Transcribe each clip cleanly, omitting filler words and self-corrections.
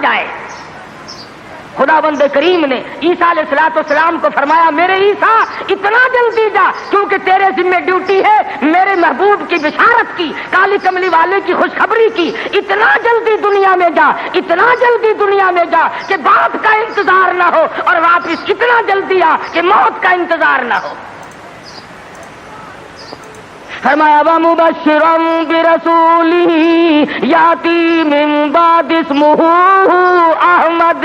جائے. خداوند کریم نے عیسیٰ علیہ السلام کو فرمایا میرے عیسیٰ اتنا جلدی جا کیونکہ تیرے ذمہ ڈیوٹی ہے میرے محبوب کی بشارت کی, کالی کملی والے کی خوشخبری کی. اتنا جلدی دنیا میں جا, اتنا جلدی دنیا میں جا کہ باپ کا انتظار نہ ہو, اور واپس کتنا جلدی آ کہ موت کا انتظار نہ ہو. فرمایا وَمُبَشِّرًا بِرَسُولٍ يَأْتِي مِن بَعْدِ اسْمُهُ احمد.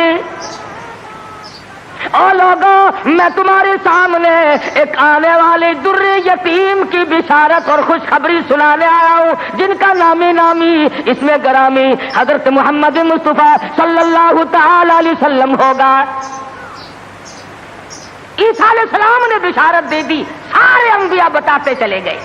اور لوگوں میں تمہارے سامنے ایک آنے والے در یتیم کی بشارت اور خوشخبری سنانے آیا ہوں جن کا نامی اس میں گرامی حضرت محمد مصطفیٰ صلی اللہ تعالی علیہ وسلم ہوگا. عیسیٰ علیہ السلام نے بشارت دے دی, سارے انبیاء بتاتے چلے گئے.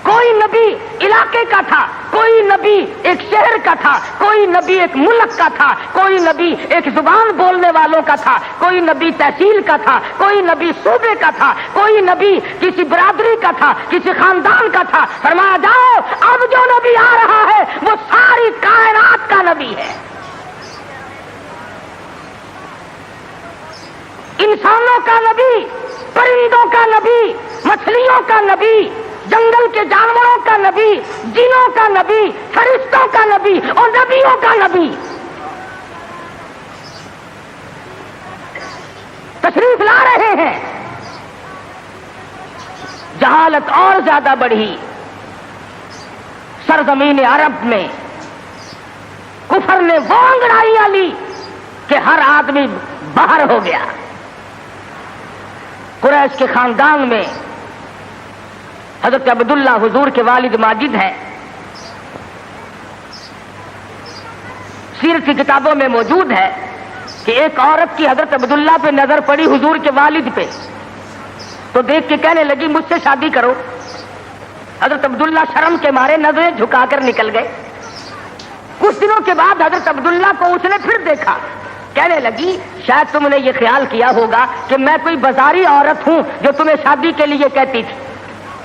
کوئی نبی علاقے کا تھا, کوئی نبی ایک شہر کا تھا, کوئی نبی ایک ملک کا تھا, کوئی نبی ایک زبان بولنے والوں کا تھا, کوئی نبی تحصیل کا تھا, کوئی نبی صوبے کا تھا, کوئی نبی کسی برادری کا تھا, کسی خاندان کا تھا. فرمایا جاؤ اب جو نبی آ رہا ہے وہ ساری کائنات کا نبی ہے. انسانوں کا نبی, پرندوں کا نبی, مچھلیوں کا نبی, جنگل کے جانوروں کا نبی, جنوں کا نبی, فرشتوں کا نبی اور نبیوں کا نبی. تشریف لا رہے ہیں. جہالت اور زیادہ بڑھی سرزمین عرب میں. کفر نے وہ انگڑائیاں لی کہ ہر آدمی باہر ہو گیا. قریش کے خاندان میں حضرت عبداللہ حضور کے والد ماجد ہیں. سیرت کی کتابوں میں موجود ہے کہ ایک عورت کی حضرت عبداللہ پہ نظر پڑی حضور کے والد پہ, تو دیکھ کے کہنے لگی مجھ سے شادی کرو. حضرت عبداللہ شرم کے مارے نظریں جھکا کر نکل گئے. کچھ دنوں کے بعد حضرت عبداللہ کو اس نے پھر دیکھا, کہنے لگی شاید تم نے یہ خیال کیا ہوگا کہ میں کوئی بازاری عورت ہوں جو تمہیں شادی کے لیے کہتی تھی.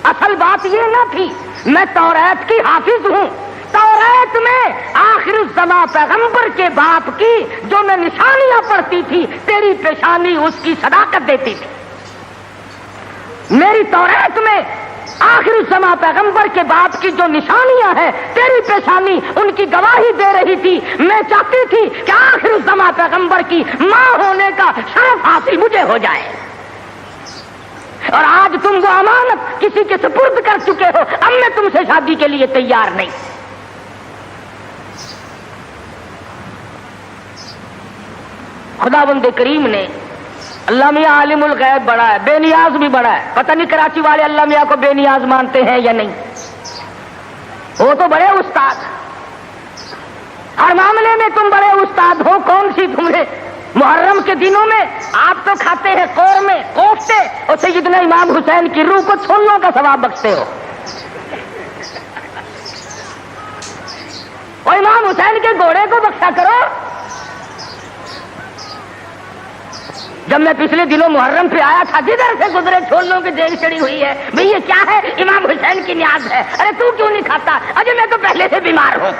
اصل بات یہ نہ تھی, میں توریت کی حافظ ہوں. توریت میں آخر الزماں پیغمبر کے باپ کی جو میں نشانیاں پڑھتی تھی تیری پیشانی اس کی صداقت دیتی تھی. میری توریت میں آخر الزماں پیغمبر کے باپ کی جو نشانیاں ہیں تیری پیشانی ان کی گواہی دے رہی تھی. میں چاہتی تھی کہ آخر الزماں پیغمبر کی ماں ہونے کا شرف حاصل مجھے ہو جائے, اور آج تم وہ امانت کسی کے سپرد کر چکے ہو. اب میں تم سے شادی کے لیے تیار نہیں. خداوند کریم نے اللہ میاں عالم الغیب بڑا ہے, بے نیاز بھی بڑا ہے. پتہ نہیں کراچی والے اللہ میاں کو بے نیاز مانتے ہیں یا نہیں. وہ تو بڑے استاد, ہر معاملے میں تم بڑے استاد ہو. کون سی تم نے محرم کے دنوں میں آپ تو کھاتے ہیں قورمے کوفتے اور سیدنا امام حسین کی روح کو چھولوں کا ثواب بخشتے ہو. اور امام حسین کے گھوڑے کو بخشا کرو. جب میں پچھلے دنوں محرم پہ آیا تھا جدھر سے گزرے چھولوں کی دیگ چڑی ہوئی ہے, بھئی یہ کیا ہے؟ امام حسین کی نیاز ہے. ارے تو کیوں نہیں کھاتا؟ اجے میں تو پہلے سے بیمار ہوں.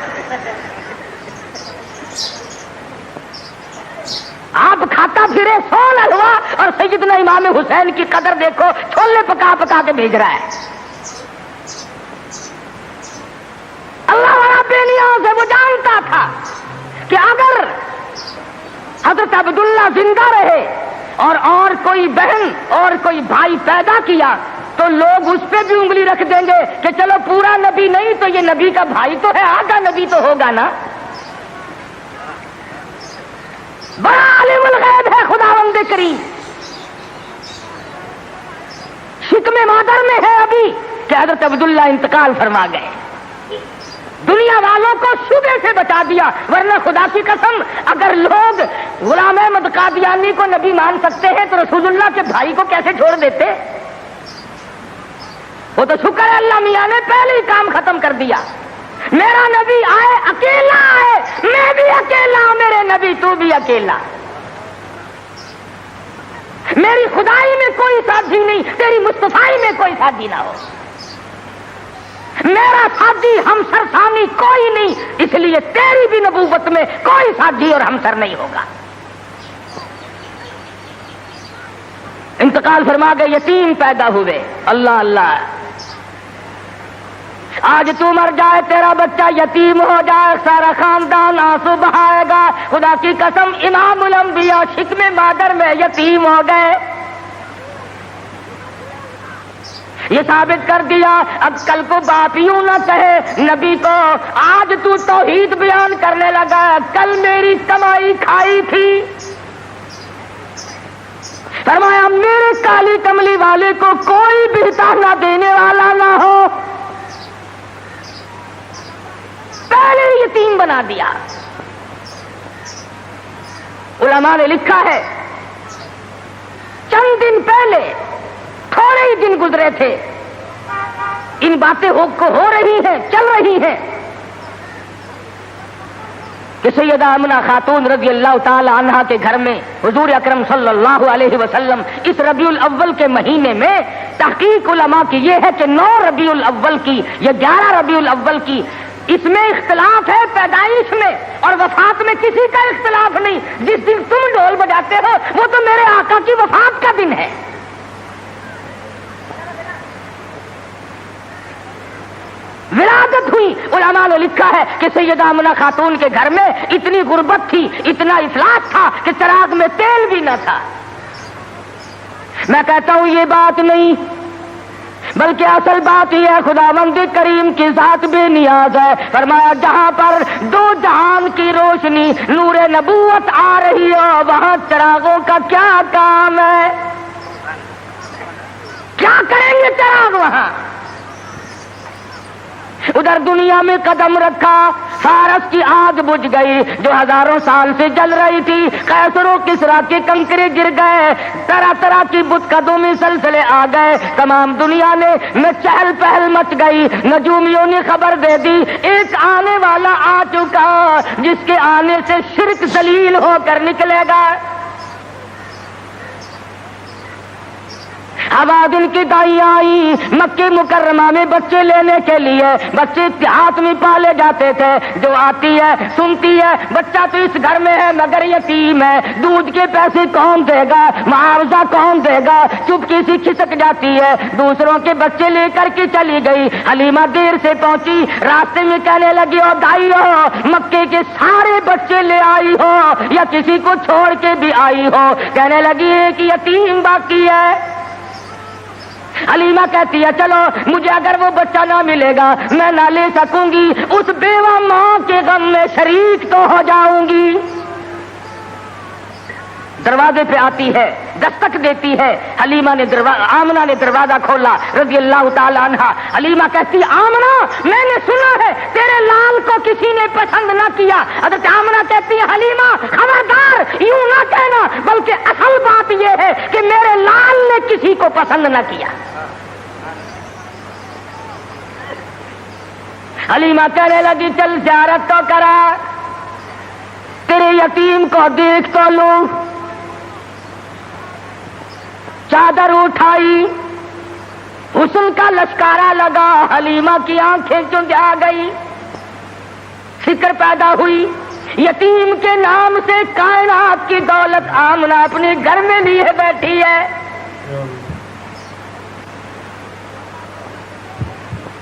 آپ کھاتا پھرے سول حلوا اور سیدنا امام حسین کی قدر دیکھو, چھولے پکا پکا کے بھیج رہا ہے. اللہ والا بے نیاز ہے. وہ جانتا تھا کہ اگر حضرت عبداللہ زندہ رہے اور کوئی بہن اور کوئی بھائی پیدا کیا تو لوگ اس پہ بھی انگلی رکھ دیں گے کہ چلو پورا نبی نہیں تو یہ نبی کا بھائی تو ہے, آدھا نبی تو ہوگا نا. بڑا عالم الغیب ہے خداوند کریم. شکم مادر میں ہے ابھی کہ حضرت عبداللہ انتقال فرما گئے. دنیا والوں کو شبے سے بچا دیا, ورنہ خدا کی قسم اگر لوگ غلام احمد قادیانی کو نبی مان سکتے ہیں تو رسول اللہ کے بھائی کو کیسے چھوڑ دیتے؟ وہ تو شکر ہے اللہ میاں نے پہلے ہی کام ختم کر دیا. میرا نبی آئے اکیلا آئے, میں بھی اکیلا ہوں, میرے نبی تو بھی اکیلا. میری خدائی میں کوئی ساتھی نہیں, تیری مصطفائی میں کوئی ساتھی نہ ہو. میرا ساتھی ہمسر ثانی کوئی نہیں، اس لیے تیری بھی نبوت میں کوئی ساتھی اور ہمسر نہیں ہوگا۔ انتقال فرما گئے، یتیم پیدا ہوئے۔ اللہ اللہ، آج تو مر جائے، تیرا بچہ یتیم ہو جائے، سارا خاندان آنسو بہائے گا۔ خدا کی قسم، امام الانبیاء شکم مادر میں یتیم ہو گئے۔ یہ ثابت کر دیا اب کل کو باپ یوں نہ کہے نبی کو، آج تو توحید بیان کرنے لگا، کل میری کمائی کھائی تھی۔ فرمایا میرے کالی کملی والے کو کوئی بھی تانا دینے والا نہ ہو، پہلے یتیم بنا دیا۔ علماء نے لکھا ہے چند دن پہلے، تھوڑے ہی دن گزرے تھے، ان باتیں ہو رہی ہیں، چل رہی ہیں کہ سیدہ آمنہ خاتون رضی اللہ تعالی عنہا کے گھر میں حضور اکرم صلی اللہ علیہ وسلم اس ربیع الاول کے مہینے میں، تحقیق علماء کی یہ ہے کہ 9 ربیع الاول کی یا 11 ربیع الاول کی، اس میں اختلاف ہے پیدائش میں، اور وفات میں کسی کا اختلاف نہیں۔ جس دن تم ڈھول بجاتے ہو وہ تو میرے آقا کی وفات کا دن ہے۔ ولادت ہوئی، علماء نے لکھا ہے کہ سیدہ آمنہ خاتون کے گھر میں اتنی غربت تھی، اتنا افلاس تھا کہ چراغ میں تیل بھی نہ تھا۔ میں کہتا ہوں یہ بات نہیں، بلکہ اصل بات یہ ہے خداوند کریم کی ذات بے نیاز ہے۔ فرمایا جہاں پر 2 جہان کی روشنی نور نبوت آ رہی ہو، وہاں چراغوں کا کیا کام ہے؟ کیا کریں گے چراغ وہاں؟ ادھر دنیا میں قدم رکھا، فارس کی آگ بجھ گئی جو ہزاروں سال سے جل رہی تھی، قیصر و کسریٰ کے کنکرے گر گئے، طرح طرح کی بت قدومی سلسلے آ گئے، تمام دنیا میں چہل پہل مچ گئی۔ نجومیوں نے خبر دے دی ایک آنے والا آ چکا جس کے آنے سے شرک ذلیل ہو کر نکلے گا۔ حوادن کی دائیں آئی مکہ مکرمہ میں بچے لینے کے لیے، بچے ہاتھ میں پالے جاتے تھے، جو آتی ہے سنتی ہے بچہ تو اس گھر میں ہے مگر یتیم ہے، دودھ کے پیسے کون دے گا، معاوضہ کون دے گا، چپکی سی کھسک جاتی ہے، دوسروں کے بچے لے کر کے چلی گئی۔ حلیمہ دیر سے پہنچی، راستے میں کہنے لگی او دائی ہو، مکے کے سارے بچے لے آئی ہو یا کسی کو چھوڑ کے بھی آئی ہو؟ کہنے لگی ایک یتیم باقی ہے۔ حلیمہ کہتی ہے چلو مجھے اگر وہ بچہ نہ ملے گا میں نہ لے سکوں گی، اس بیوہ ماں کے غم میں شریک تو ہو جاؤں گی۔ دروازے پہ آتی ہے، دستک دیتی ہے، حلیمہ نے آمنہ نے دروازہ کھولا رضی اللہ تعالی عنہا۔ حلیمہ کہتی آمنہ میں نے سنا ہے تیرے لال کو کسی نے پسند نہ کیا۔ حضرت آمنہ کہتی ہے حلیمہ خبردار یوں نہ کہنا، بلکہ اصل بات یہ ہے کہ میرے لال نے کسی کو پسند نہ کیا۔ حلیمہ کہنے لگی چل زیارت تو کرا، تیرے یتیم کو دیکھ تو لوں۔ چادر اٹھائی، حسن کا لشکارا لگا، حلیمہ کی آنکھیں چند آ گئی، فکر پیدا ہوئی یتیم کے نام سے کائنات کی دولت آمنہ اپنے گھر میں لیے بیٹھی ہے۔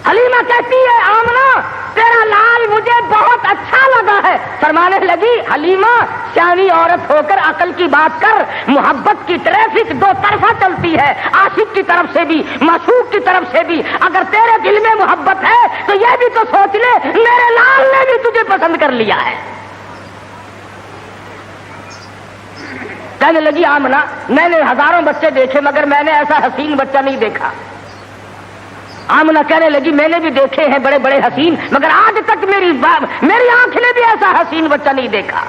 حلیمہ کہتی ہے آمنہ تیرا لال مجھے بہت اچھا لگا ہے۔ فرمانے لگی حلیمہ سیانی عورت ہو کر عقل کی بات کر، محبت کی ٹریفک 2 طرفہ چلتی ہے، عاشق کی طرف سے بھی معشوق کی طرف سے بھی۔ اگر تیرے دل میں محبت ہے تو یہ بھی تو سوچ لے میرے لال نے بھی تجھے پسند کر لیا ہے۔ کہنے لگی آمنہ میں نے ہزاروں بچے دیکھے مگر میں نے ایسا حسین بچہ نہیں دیکھا۔ آمنہ کہنے لگی میں نے بھی دیکھے ہیں بڑے بڑے حسین، مگر آج تک میری آنکھ نے بھی ایسا حسین بچہ نہیں دیکھا۔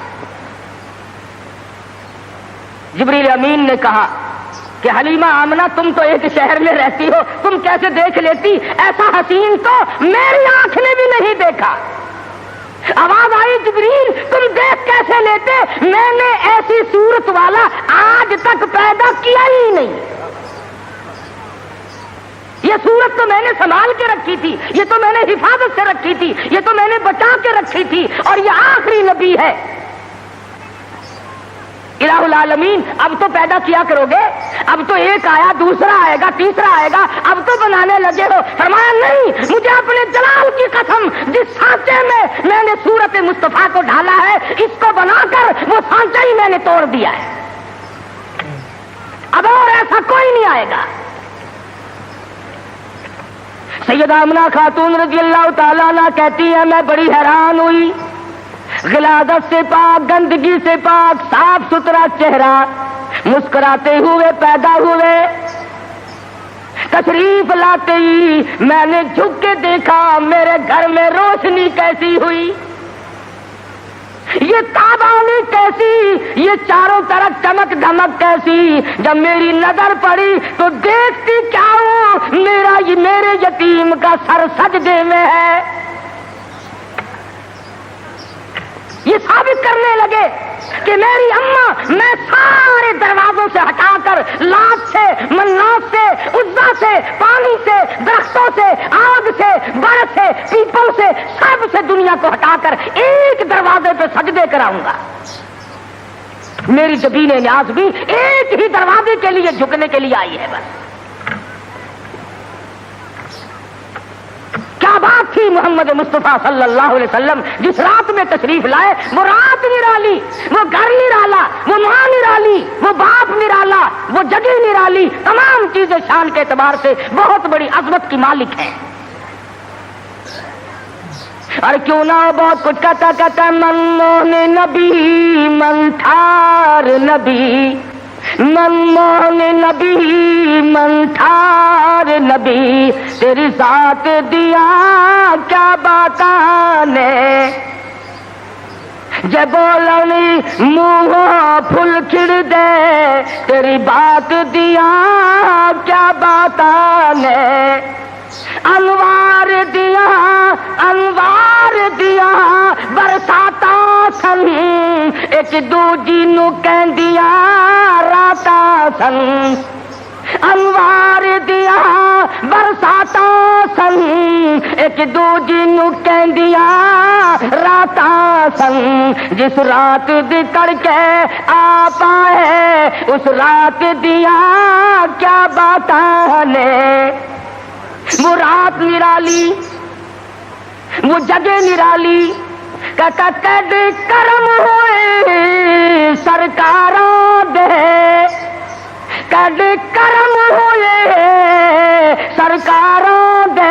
جبریل امین نے کہا کہ حلیمہ آمنہ تم تو ایک شہر میں رہتی ہو، تم کیسے دیکھ لیتی؟ ایسا حسین تو میری آنکھ نے بھی نہیں دیکھا۔ آواز آئی جبریل تم دیکھ کیسے لیتے؟ میں نے ایسی صورت والا آج تک پیدا کیا ہی نہیں۔ یہ صورت تو میں نے سنبھال کے رکھی تھی، یہ تو میں نے حفاظت سے رکھی تھی، یہ تو میں نے بچا کے رکھی تھی، اور یہ آخری نبی ہے الہ العالمین۔ اب تو پیدا کیا کرو گے، اب تو ایک آیا، دوسرا آئے گا، تیسرا آئے گا، اب تو بنانے لگے ہو۔ فرمایا نہیں، مجھے اپنے جلال کی قسم، جس سانچے میں نے صورت مصطفیٰ کو ڈھالا ہے، اس کو بنا کر وہ سانچہ ہی میں نے توڑ دیا ہے، اب اور ایسا کوئی نہیں آئے گا۔ سیدہ آمنہ خاتون رضی اللہ تعالیٰ عنہ کہتی ہے میں بڑی حیران ہوئی، غلاظت سے پاک، گندگی سے پاک، صاف ستھرا چہرہ، مسکراتے ہوئے پیدا ہوئے، تشریف لاتے ہی میں نے جھک کے دیکھا میرے گھر میں روشنی کیسی ہوئی، یہ تابانی کیسی، یہ چاروں طرف چمک دھمک کیسی۔ جب میری نظر پڑی تو دیکھتی کیا ہوں، میرے یتیم کا سر سجدے میں ہے۔ یہ ثابت کرنے لگے کہ میری اماں، میں سارے دروازوں سے ہٹا کر، لات سے، منات سے، عزا سے، پانی سے، درختوں سے، آگ سے، برف سے، پیپل سے، سب سے دنیا کو ہٹا کر ایک دروازے پہ سجدے کراؤں گا۔ میری جبین نیاز بھی ایک ہی دروازے کے لیے جھکنے کے لیے آئی ہے بس۔ کیا بات تھی محمد مصطفیٰ صلی اللہ علیہ وسلم جس رات میں تشریف لائے، وہ رات نرالی، وہ گھر نرالا، وہ ماں نرالی، وہ باپ نرالا، وہ جگہ نرالی، تمام چیزیں شان کے اعتبار سے بہت بڑی عظمت کی مالک ہیں۔ اور کیوں نہ بہت کچھ کہتا من موہن نبی، من ٹھار نبی، من موہن نبی، من ٹھار نبی، تیری ذات دیا کیا باتانے، جب بولنی منہ پھل کھڑ دے، تیری بات دیا کیا باتانے، انوار دیا، انوار دیا برساتا سن، ایک دوجی نو کہندیا راتا سن، انوار دیا برساتا سن، ایک دوجی نو کہندیا راتا سن، جس رات دی کر کے آ پائے، اس رات دیا کیا باتاں نے۔ وہ رات نرالی، وہ جگہ نرالی، کد کرم ہوئے سرکاراں دے، کد کرم ہوئے سرکاراں دے،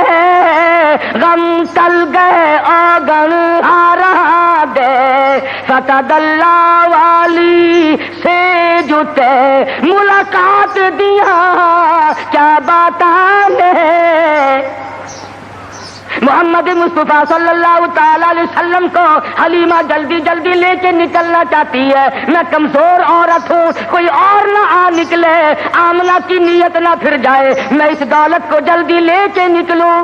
غم ٹل گئے آگن ہارا دے، فتح اللہ والی سے جتے ملاقات دیا کیا باتاں نے۔ محمد مصطفیٰ صلی اللہ تعالی علیہ وسلم کو حلیمہ جلدی جلدی لے کے نکلنا چاہتی ہے، میں کمزور عورت ہوں، کوئی اور نہ آ نکلے، آمنہ کی نیت نہ پھر جائے، میں اس دولت کو جلدی لے کے نکلوں۔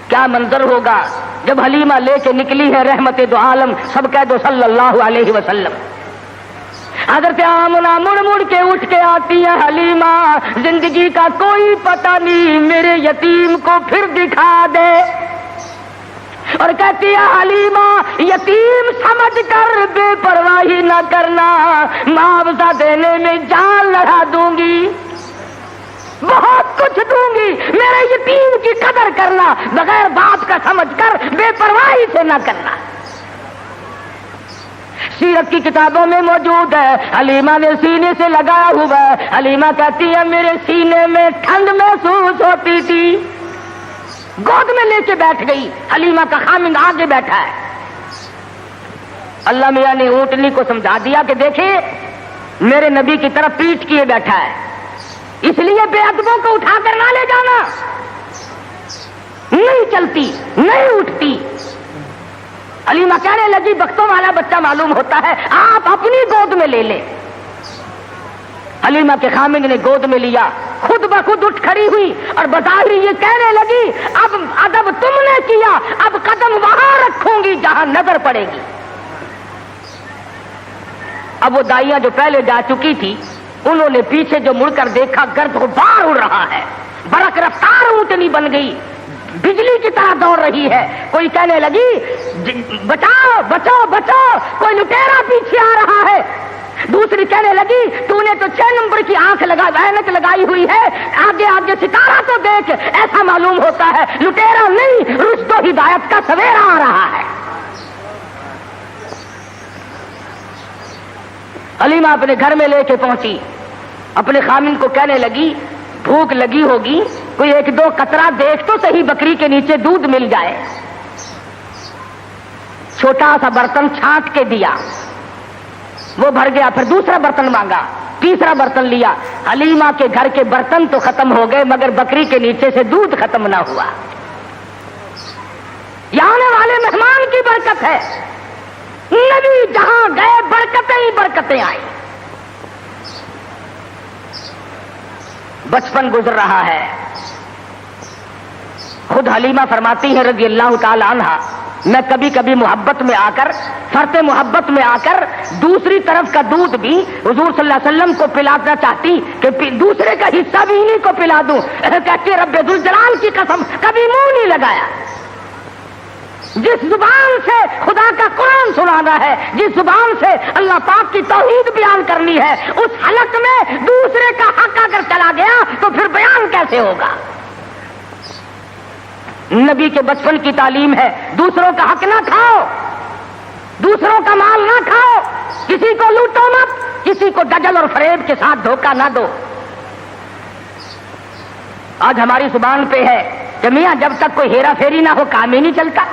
کیا منظر ہوگا جب حلیمہ لے کے نکلی ہے رحمت دو عالم، سب کہہ دو صلی اللہ علیہ وسلم۔ حضرت آمنہ مڑ مڑ کے اٹھ کے آتی ہے، حلیمہ زندگی کا کوئی پتہ نہیں، میرے یتیم کو پھر دکھا دے، اور کہتی ہے حلیمہ یتیم سمجھ کر بے پرواہی نہ کرنا، معاوضہ دینے میں جان لڑا دوں گی، بہت کچھ دوں گی، میرے یتیم کی قدر کرنا، بغیر باپ کا سمجھ کر بے پرواہی سے نہ کرنا۔ سیرت کی کتابوں میں موجود ہے، حلیمہ نے سینے سے لگایا ہوا ہے، حلیمہ کہتی ہے میرے سینے میں ٹھنڈ محسوس ہوتی تھی، گود میں لے کے بیٹھ گئی، حلیمہ کا خامند آگے بیٹھا ہے۔ اللہ میاں نے اونٹنی کو سمجھا دیا کہ دیکھیں میرے نبی کی طرف پیٹھ کیے بیٹھا ہے، اس لیے بے ادبوں کو اٹھا کر نہ لے جانا، نہیں چلتی نہیں اٹھتی۔ حلیمہ کہنے لگی بختوں والا بچہ معلوم ہوتا ہے، آپ اپنی گود میں لے لیں۔ حلیمہ کے خامند نے گود میں لیا، خود بخود اٹھ کھڑی ہوئی اور بظاہر یہ کہنے لگی اب ادب تم نے کیا، اب قدم وہاں رکھوں گی جہاں نظر پڑے گی۔ اب وہ دائیاں جو پہلے جا چکی تھی انہوں نے پیچھے جو مڑ کر دیکھا گرد غبار اڑ رہا ہے، برق رفتار اونٹنی بن گئی، بجلی کی طرح دوڑ رہی ہے۔ کوئی کہنے لگی بچاؤ بچاؤ بچاؤ، کوئی لٹیرا پیچھے آ رہا ہے۔ دوسری کہنے لگی تو نے تو 6 نمبر کی آنکھ اینک لگائی ہوئی ہے، آگے آگے ستارہ تو دیکھ، ایسا معلوم ہوتا ہے لٹیرا نہیں، رشد و ہدایت کا سویرا آ رہا ہے۔ حلیمہ اپنے گھر میں لے کے پہنچی، اپنے خامن کو کہنے لگی بھوک لگی ہوگی، کوئی 1-2 قطرہ دیکھ تو صحیح بکری کے نیچے دودھ مل جائے۔ چھوٹا سا برتن چھانٹ کے دیا، وہ بھر گیا، پھر دوسرا برتن مانگا، تیسرا برتن لیا۔ حلیمہ کے گھر کے برتن تو ختم ہو گئے مگر بکری کے نیچے سے دودھ ختم نہ ہوا۔ یہ آنے والے مہمان کی برکت ہے، نبی جہاں گئے برکتیں ہی برکتیں آئی۔ بچپن گزر رہا ہے، خود حلیمہ فرماتی ہے رضی اللہ تعالی عنہا، میں کبھی کبھی محبت میں آ کر، فرط محبت میں آ کر دوسری طرف کا دودھ بھی حضور صلی اللہ علیہ وسلم کو پلانا چاہتی کہ دوسرے کا حصہ بھی انہیں کو پلا دوں۔ کہتی رب ذوالجلال کی قسم کبھی منہ نہیں لگایا۔ جس زبان سے خدا کا قرآن سنانا ہے، جس زبان سے اللہ پاک کی توحید بیان کرنی ہے، اس حلق میں دوسرے کا حق اگر چلا گیا تو پھر بیان کیسے ہوگا؟ نبی کے بچپن کی تعلیم ہے دوسروں کا حق نہ کھاؤ، دوسروں کا مال نہ کھاؤ، کسی کو لوٹو مت، کسی کو دجل اور فریب کے ساتھ دھوکہ نہ دو۔ آج ہماری زبان پہ ہے کہ میاں جب تک کوئی ہیرا پھیری نہ ہو کام ہی نہیں چلتا۔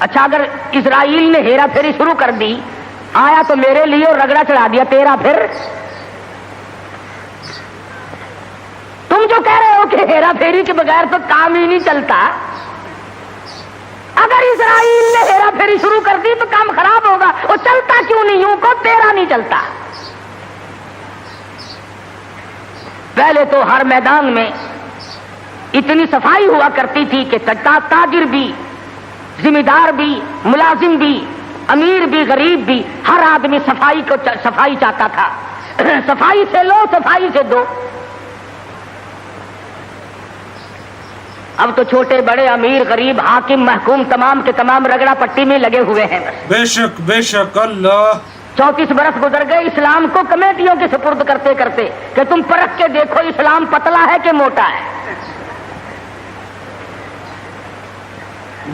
اچھا اگر اسرائیل نے ہیرا پھیری شروع کر دی، آیا تو میرے لیے اور رگڑا چڑھا دیا تیرا، پھر تم جو کہہ رہے ہو کہ ہیرا پھیری کے بغیر تو کام ہی نہیں چلتا، اگر اسرائیل نے ہیرا پھیری شروع کر دی تو کام خراب ہوگا، وہ چلتا کیوں نہیں یوں کو تیرا نہیں چلتا؟ پہلے تو ہر میدان میں اتنی صفائی ہوا کرتی تھی کہ تاجر بھی، ذمہ دار بھی، ملازم بھی، امیر بھی، غریب بھی، ہر آدمی صفائی چاہتا تھا۔ صفائی سے لو، صفائی سے دو۔ اب تو چھوٹے بڑے، امیر غریب، حاکم محکوم، تمام کے تمام رگڑا پٹی میں لگے ہوئے ہیں۔ بے شک بے شک اللہ۔ 34 برس گزر گئے اسلام کو کمیٹیوں کے سپرد کرتے کرتے کہ تم پرکھ کے دیکھو اسلام پتلا ہے کہ موٹا ہے۔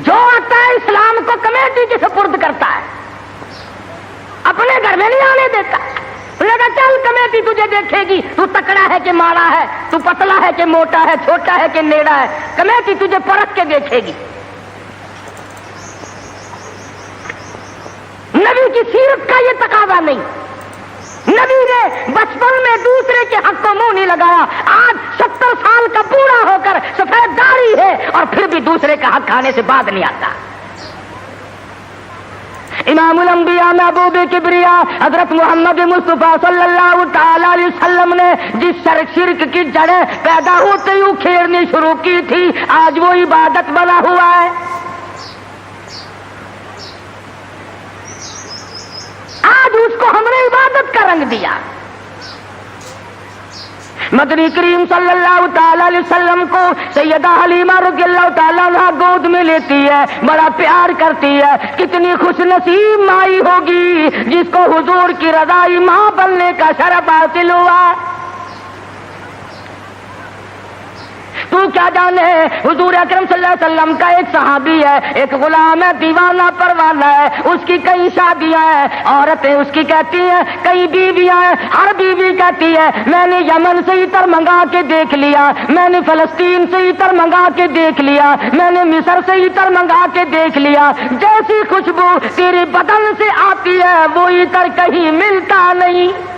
جو آتا ہے اسلام کو کمیٹی کے سپرد کرتا ہے، اپنے گھر میں نہیں آنے دیتا۔ لگا چل کمیٹی تجھے دیکھے گی، تو تکڑا ہے کہ ماڑا ہے، تو پتلا ہے کہ موٹا ہے، چھوٹا ہے کہ نیڑا ہے، کمیٹی تجھے پرکھ کے دیکھے گی۔ نبی کی سیرت کا یہ تقاضا نہیں، نبی نے بچپن میں دوسرے کے حق کو منہ نہیں لگایا۔ آج 70 سال کا بوڑھا ہو کر سفید داڑھی ہے اور پھر بھی دوسرے کا حق کھانے سے بعد نہیں آتا۔ امام الانبیاء محبوب کبریا حضرت محمد مصطفیٰ صلی اللہ تعالی علیہ وسلم نے جس شرک کی جڑیں پیدا ہوتے ہی اکھیڑنی شروع کی تھی، آج وہ عبادت بنا ہوا ہے۔ آج اس کو ہم نے عبادت کا رنگ دیا۔ مدنی کریم صلی اللہ تعالی علیہ وسلم کو سیدہ حلیمہ رضی اللہ تعالی عنہ گود میں لیتی ہے، بڑا پیار کرتی ہے۔ کتنی خوش نصیب مائی ہوگی جس کو حضور کی رضائی ماں بننے کا شرف حاصل ہوا۔ تو کیا جانے حضور اکرم صلی اللہ علیہ وسلم کا ایک صحابی ہے، ایک غلام ہے، دیوانہ پروانہ ہے، اس کی کئی شادیاں ہیں، عورتیں اس کی کہتی ہیں، کئی بیویاں ہیں، ہر بیوی کہتی ہے میں نے یمن سے عطر منگا کے دیکھ لیا، میں نے فلسطین سے عطر منگا کے دیکھ لیا، میں نے مصر سے عطر منگا کے دیکھ لیا، جیسی خوشبو تیرے بدن سے آتی ہے وہ عطر کہیں ملتا نہیں۔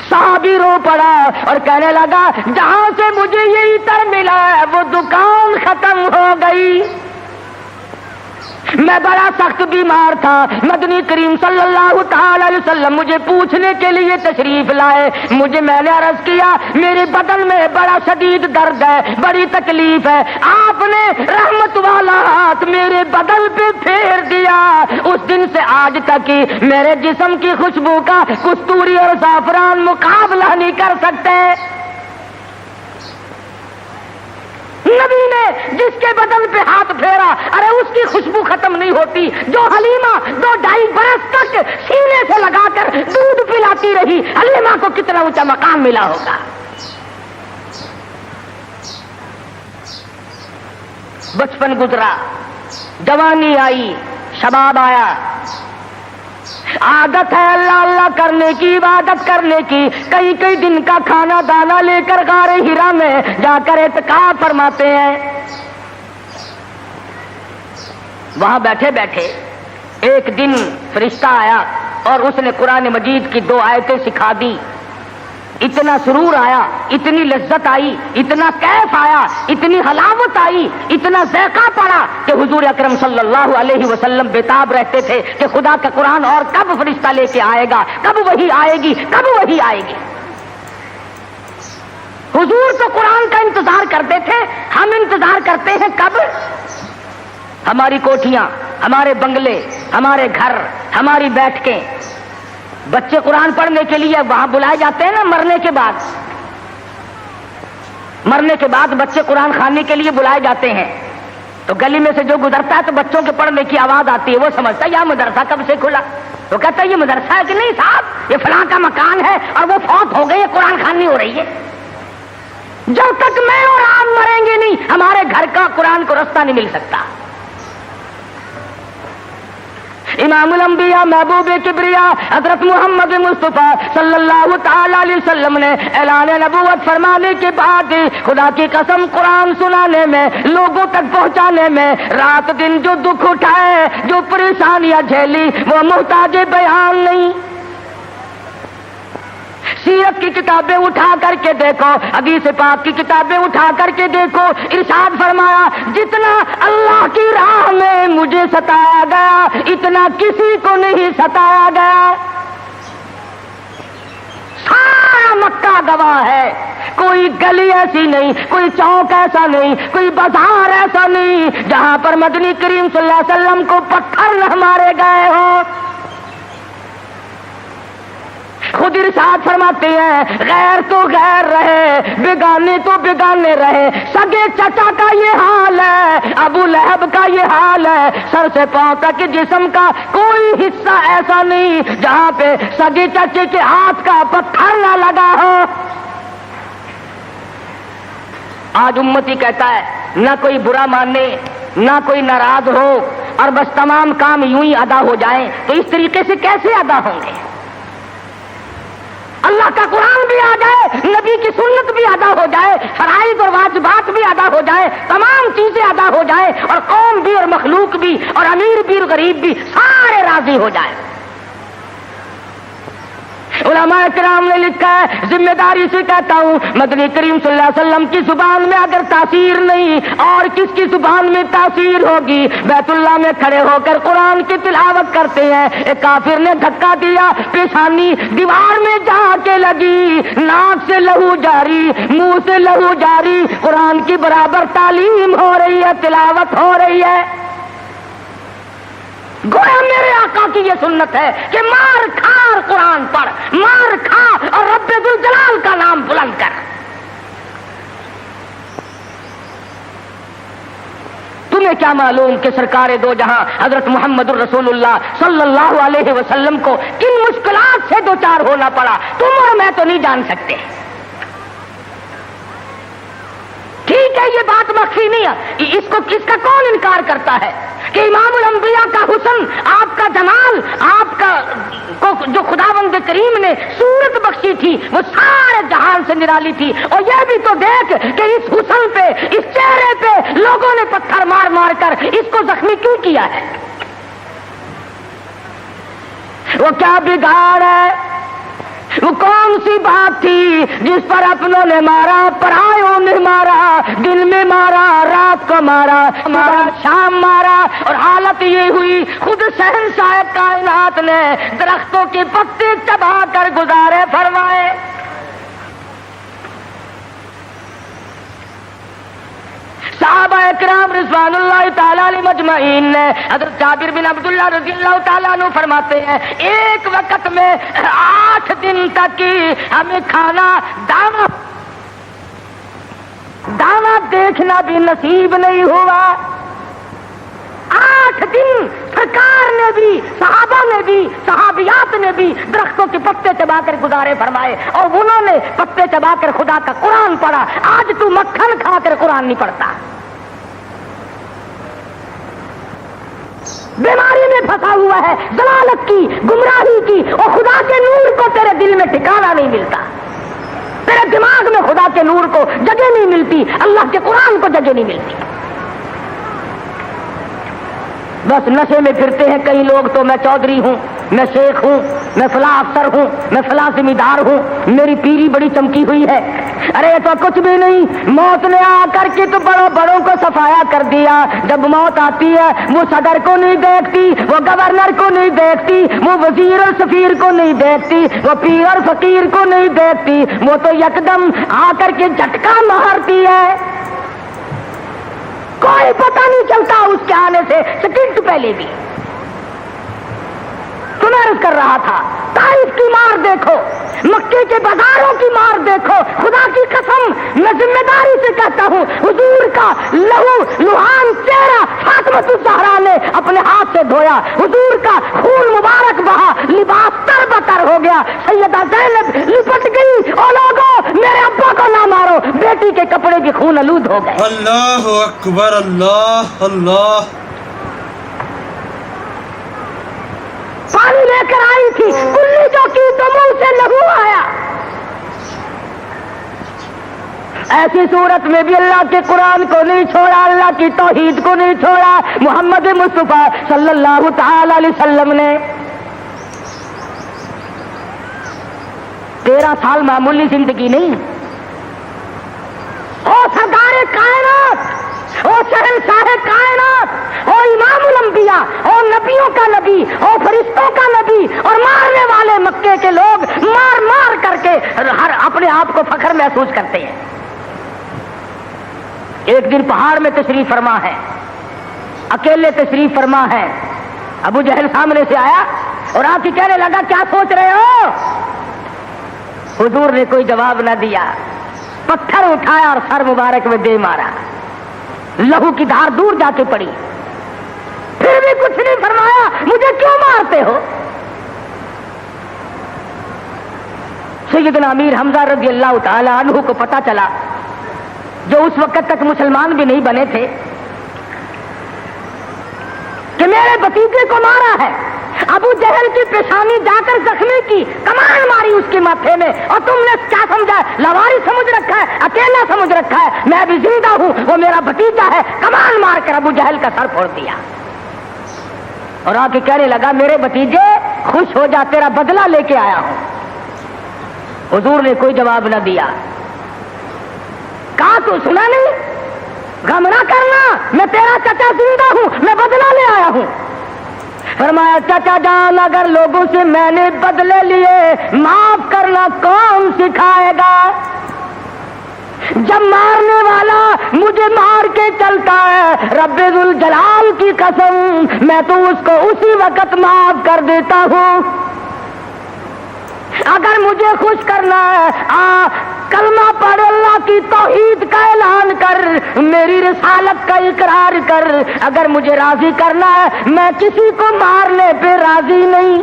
صحابی رو پڑا اور کہنے لگا جہاں سے مجھے یہ عطر ملا ہے وہ دکان ختم ہو گئی، میں بڑا سخت بیمار تھا، مدنی کریم صلی اللہ تعالی علیہ وسلم مجھے پوچھنے کے لیے تشریف لائے، میں نے عرض کیا میرے بدن میں بڑا شدید درد ہے، بڑی تکلیف ہے، آپ نے رحمت والا ہاتھ میرے بدن پہ پھیر دیا۔ اس دن دن سے آج تک کی میرے جسم کی خوشبو کا کستوری اور زعفران مقابلہ نہیں کر سکتے. نبی نے جس کے بدن پہ ہاتھ پھیرا، ارے اس کی خوشبو ختم نہیں ہوتی. جو حلیمہ 2-2.5 برس تک سینے سے لگا کر دودھ پلاتی رہی، حلیمہ کو کتنا اونچا مقام ملا ہوگا. بچپن گزرا، جوانی آئی، شباب آیا. عادت ہے اللہ اللہ کرنے کی، عبادت کرنے کی. کئی دن کا کھانا دانا لے کر غار ہرا میں جا کر اعتکاف فرماتے ہیں. وہاں بیٹھے بیٹھے ایک دن فرشتہ آیا اور اس نے قرآن مجید کی 2 آیتیں سکھا دی. اتنا سرور آیا، اتنی لذت آئی، اتنا کیف آیا، اتنی حلاوت آئی، اتنا ذائقہ پڑا کہ حضور اکرم صلی اللہ علیہ وسلم بےتاب رہتے تھے کہ خدا کا قرآن اور کب فرشتہ لے کے آئے گا، کب وحی آئے گی، کب وحی آئے گی. حضور تو قرآن کا انتظار کرتے تھے، ہم انتظار کرتے ہیں کب؟ ہماری کوٹھیاں، ہمارے بنگلے، ہمارے گھر، ہماری بیٹھکیں. بچے قرآن پڑھنے کے لیے وہاں بلائے جاتے ہیں نا. مرنے کے بعد بچے قرآن خانے کے لیے بلائے جاتے ہیں. تو گلی میں سے جو گزرتا ہے تو بچوں کے پڑھنے کی آواز آتی ہے. وہ سمجھتا ہے یہ مدرسہ کب سے کھلا. وہ کہتا ہے یہ مدرسہ ہے کہ نہیں صاحب، یہ فلاں کا مکان ہے اور وہ فوت ہو گئی ہے، قرآن خوانی ہو رہی ہے. جب تک میں اور آپ مریں گے نہیں، ہمارے گھر کا قرآن کو رستہ نہیں مل سکتا. امام الانبیاء محبوب کبریا حضرت محمد مصطفیٰ صلی اللہ تعالی علیہ وسلم نے اعلان نبوت فرمانے کے بعد خدا کی قسم قرآن سنانے میں، لوگوں تک پہنچانے میں رات دن جو دکھ اٹھائے، جو پریشانیاں جھیلی، وہ محتاج بیان نہیں. سیرت کی کتابیں اٹھا کر کے دیکھو، حدیث پاک کی کتابیں اٹھا کر کے دیکھو. ارشاد فرمایا جتنا اللہ کی راہ میں مجھے ستایا گیا اتنا کسی کو نہیں ستایا گیا. سارا مکہ گواہ ہے. کوئی گلی ایسی نہیں، کوئی چوک ایسا نہیں، کوئی بازار ایسا نہیں جہاں پر مدنی کریم صلی اللہ علیہ وسلم کو پتھر نہ مارے گئے ہوں. خود ارشاد فرماتے ہیں غیر تو غیر رہے، بیگانے تو بیگانے رہے. سگے چچا کا یہ حال ہے، ابو لہب کا یہ حال ہے. سر سے پاؤں تک جسم کا کوئی حصہ ایسا نہیں جہاں پہ سگے چچے کے ہاتھ کا پتھر نہ لگا ہو. آج امتی کہتا ہے نہ کوئی برا مانے، نہ کوئی ناراض ہو، اور بس تمام کام یوں ہی ادا ہو جائیں. تو اس طریقے سے کیسے ادا ہوں گے؟ اللہ کا قرآن بھی آ جائے، نبی کی سنت بھی ادا ہو جائے، فرائض اور واجبات بھی ادا ہو جائے، تمام چیزیں ادا ہو جائے، اور قوم بھی اور مخلوق بھی اور امیر بھی اور غریب بھی سارے راضی ہو جائیں. علماء کرام نے لکھا ہے، ذمہ داری سے کہتا ہوں، مدنی کریم صلی اللہ علیہ وسلم کی زبان میں اگر تاثیر نہیں اور کس کی زبان میں تاثیر ہوگی؟ بیت اللہ میں کھڑے ہو کر قرآن کی تلاوت کرتے ہیں، ایک کافر نے دھکا دیا، پیشانی دیوار میں جا کے لگی، ناک سے لہو جاری، منہ سے لہو جاری. قرآن کی برابر تعلیم ہو رہی ہے، تلاوت ہو رہی ہے. گویا میرے آقا کی یہ سنت ہے کہ مار کھا اور قرآن پڑھ، مار کھا اور رب ذوالجلال کا نام بلند کر. تمہیں کیا معلوم کہ سرکار دو جہاں حضرت محمد الرسول اللہ صلی اللہ علیہ وسلم کو کن مشکلات سے دوچار ہونا پڑا؟ تم اور میں تو نہیں جان سکتے. ٹھیک ہے، یہ بات مخفی نہیں ہے، اس کا کون انکار کرتا ہے کہ امام الانبیاء کا حسن، آپ کا جمال، آپ کا جو خداوند کریم نے صورت بخشی تھی وہ سارے جہان سے نرالی تھی. اور یہ بھی تو دیکھ کہ اس حسن پہ، اس چہرے پہ لوگوں نے پتھر مار مار کر اس کو زخمی کیوں کیا ہے؟ وہ کیا بگاڑ ہے؟ وہ کون سی بات تھی جس پر اپنوں نے مارا، پرایوں نے مارا، دن میں مارا، رات کو مارا، شام مارا، اور حالت یہ ہوئی خود شہنشاہ کائنات نے درختوں کے پتے چبا کر گزارے فرمائے. صحابہ کرام رضوان اللہ تعالیٰ علیہ مجمعین نے حضرت جابر بن عبداللہ رضی اللہ تعالیٰ عنہ فرماتے ہیں ایک وقت میں 8 دن تک ہمیں کھانا دانا دیکھنا بھی نصیب نہیں ہوا. 8 دن سرکار نے بھی، صحابہ نے بھی، صحابیات نے بھی درختوں کے پتے چبا کر گزارے فرمائے، اور انہوں نے پتے چبا کر خدا کا قرآن پڑھا. آج تو مکھن کھا کر قرآن نہیں پڑھتا، بیماری میں پھنسا ہوا ہے، ضلالت کی، گمراہی کی، اور خدا کے نور کو تیرے دل میں ٹھکانا نہیں ملتا، تیرے دماغ میں خدا کے نور کو جگہ نہیں ملتی، اللہ کے قرآن کو جگہ نہیں ملتی. بس نشے میں پھرتے ہیں کئی لوگ، تو میں چودھری ہوں، میں شیخ ہوں، میں فلاں افسر ہوں، میں فلاں ذمہ دار ہوں، میری پیری بڑی چمکی ہوئی ہے. ارے تو کچھ بھی نہیں، موت نے آ کر کے تو بڑوں کو صفایا کر دیا. جب موت آتی ہے وہ صدر کو نہیں دیکھتی، وہ گورنر کو نہیں دیکھتی، وہ وزیر اور سفیر کو نہیں دیکھتی، وہ پیر اور فقیر کو نہیں دیکھتی، وہ تو یکدم آ کر کے جھٹکا مارتی ہے. کوئی پتہ نہیں چلتا اس کے آنے سے سیکنڈ پہلے بھی. تو میں عرض کر رہا تھا، طائف کی مار دیکھو، مکے کے بازاروں کی مار دیکھو. خدا کی قسم میں ذمہ داری سے کہتا ہوں، حضور کا لہو لہان چہرہ فاطمۃ الزہرا نے اپنے ہاتھ سے دھویا، حضور کا خون مبارک بہا، لباس تر بتر ہو گیا. سیدہ زینب لپٹ گئی، او لوگو میرے ابا کو نہ مارو، بیٹی کے کپڑے بھی خون آلود ہو گئے. اللہ اکبر، اللہ اللہ. پانی لے کر آئی تھی، کلی جو کی تو منہ سے لہو آیا. ایسی صورت میں بھی اللہ کے قرآن کو نہیں چھوڑا، اللہ کی توحید کو نہیں چھوڑا. محمد مصطفیٰ صلی اللہ تعالی علیہ وسلم نے 13 سال معمولی زندگی نہیں. او سردار کائنات، او شہنشاہ کائنات، او امام الانبیاء، او نبیوں کا نبی، او فرشتوں کا نبی، اور مارنے والے مکے کے لوگ مار مار کر کے ہر اپنے آپ کو فخر محسوس کرتے ہیں. ایک دن پہاڑ میں تشریف فرما ہے، اکیلے تشریف فرما ہے. ابو جہل سامنے سے آیا اور آ کے کہنے لگا کیا سوچ رہے ہو؟ حضور نے کوئی جواب نہ دیا، پتھر اٹھایا اور سر مبارک میں دے مارا. لہو کی دھار دور جا کے پڑی، پھر بھی کچھ نہیں فرمایا. مجھے کیوں مارتے ہو؟ سیدنا امیر حمزہ رضی اللہ تعالی عنہ کو پتا چلا، جو اس وقت تک مسلمان بھی نہیں بنے تھے، کہ میرے بھتیجے کو مارا ہے. ابو جہل کی پیشانی جا کر زخمی کی، کمان ماری اس کے ماتھے میں، اور تم نے کیا سمجھا؟ لواری سمجھ رکھا ہے، اکیلا سمجھ رکھا ہے. میں بھی زندہ ہوں، وہ میرا بھتیجا ہے. کمان مار کر ابو جہل کا سر پھوڑ دیا، اور آ کے کہنے لگا میرے بھتیجے خوش ہو جا، تیرا بدلہ لے کے آیا ہوں. حضور نے کوئی جواب نہ دیا. کہا تو سنا نہیں؟ غم نہ کرنا، میں تیرا چچا زندہ ہوں، میں بدلہ لے آیا ہوں. فرمایا چچا جان اگر لوگوں سے میں نے بدلے لیے، معاف کرنا کون سکھائے گا؟ جب مارنے والا مجھے مار کے چلتا ہے، رب ذوالجلال کی قسم میں تو اس کو اسی وقت معاف کر دیتا ہوں. اگر مجھے خوش کرنا ہے، کلمہ پڑھ، اللہ کی توحید کا اعلان کر، میری رسالت کا اقرار کر. اگر مجھے راضی کرنا ہے، میں کسی کو مارنے پہ راضی نہیں.